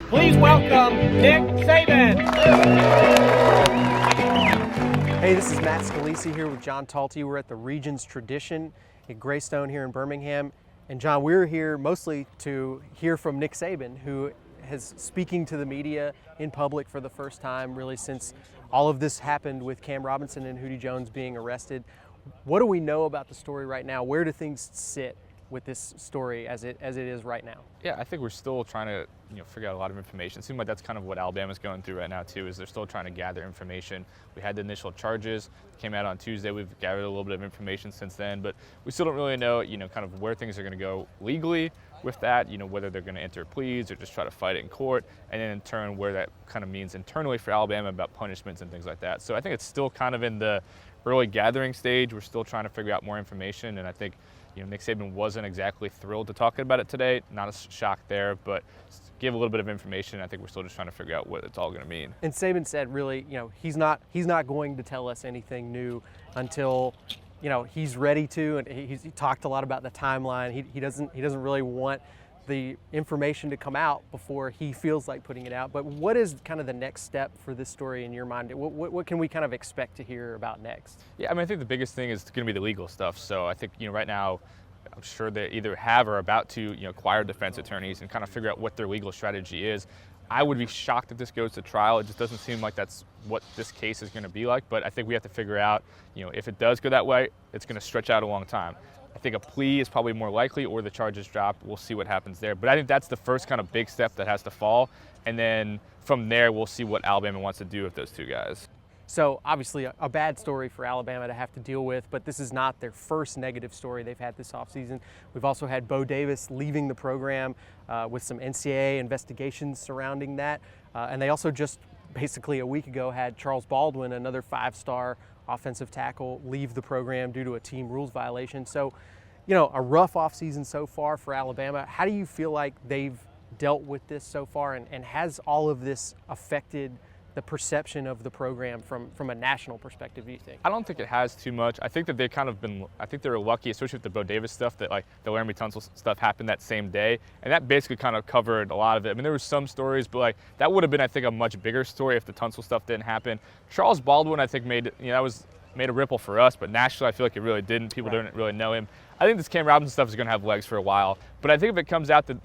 Please welcome Nick Saban. Hey, this is Matt Scalici here with John Talty. We're at the Regions Tradition at Greystone here in Birmingham. And John, we're here mostly to hear from Nick Saban, who is speaking to the media in public for the first time really since all of this happened with Cam Robinson and Hootie Jones being arrested. What do we know about the story right now? Where do things sit with this story as it is right now? Yeah, I think we're still trying to figure out a lot of information. It seems like that's kind of what Alabama's going through right now too, is they're still trying to gather information. We had the initial charges, came out on Tuesday. We've gathered a little bit of information since then, but we still don't really know, kind of where things are going to go legally with that, whether they're going to enter pleas or just try to fight it in court, and then in turn where that kind of means internally for Alabama about punishments and things like that. So I think it's still kind of in the early gathering stage. We're still trying to figure out more information, and I think Nick Saban wasn't exactly thrilled to talk about it today. Not a shock there, but give a little bit of information. I think we're still just trying to figure out what it's all going to mean. And Saban said, really, he's not going to tell us anything new until he's ready to. And he talked a lot about the timeline. He doesn't really want the information to come out before he feels like putting it out. But what is kind of the next step for this story in your mind? What can we kind of expect to hear about next? Yeah, I think the biggest thing is going to be the legal stuff. So I think, right now, I'm sure they either have or are about to, acquire defense attorneys and kind of figure out what their legal strategy is. I would be shocked if this goes to trial. It just doesn't seem like that's what this case is going to be like. But I think we have to figure out, if it does go that way, it's going to stretch out a long time. I think a plea is probably more likely, or the charges dropped. We'll see what happens there. But I think that's the first kind of big step that has to fall. And then from there, we'll see what Alabama wants to do with those two guys. So obviously a bad story for Alabama to have to deal with, but this is not their first negative story they've had this offseason. We've also had Bo Davis leaving the program with some NCAA investigations surrounding that. And they also just basically a week ago had Charles Baldwin, another five-star offensive tackle, leave the program due to a team rules violation. So, a rough offseason so far for Alabama. How do you feel like they've dealt with this so far, and has all of this affected the perception of the program from a national perspective, do you think? I don't think it has too much. I think that they've kind of I think they were lucky, especially with the Bo Davis stuff, that the Laramie Tunsil stuff happened that same day. And that basically kind of covered a lot of it. There were some stories, but that would have been, I think, a much bigger story if the Tunsil stuff didn't happen. Charles Baldwin, I think, made a ripple for us, but nationally I feel like it really didn't. People didn't really know him. I think this Cam Robinson stuff is going to have legs for a while. But I think if it comes out that,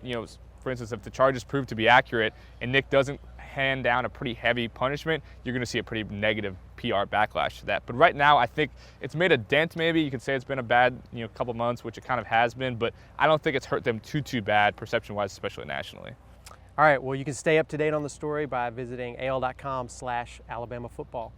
for instance, if the charges prove to be accurate and Nick doesn't hand down a pretty heavy punishment, you're going to see a pretty negative PR backlash to that. But right now, I think it's made a dent maybe. You could say it's been a bad couple months, which it kind of has been, but I don't think it's hurt them too bad perception-wise, especially nationally. All right, well, you can stay up to date on the story by visiting AL.com/Alabama football.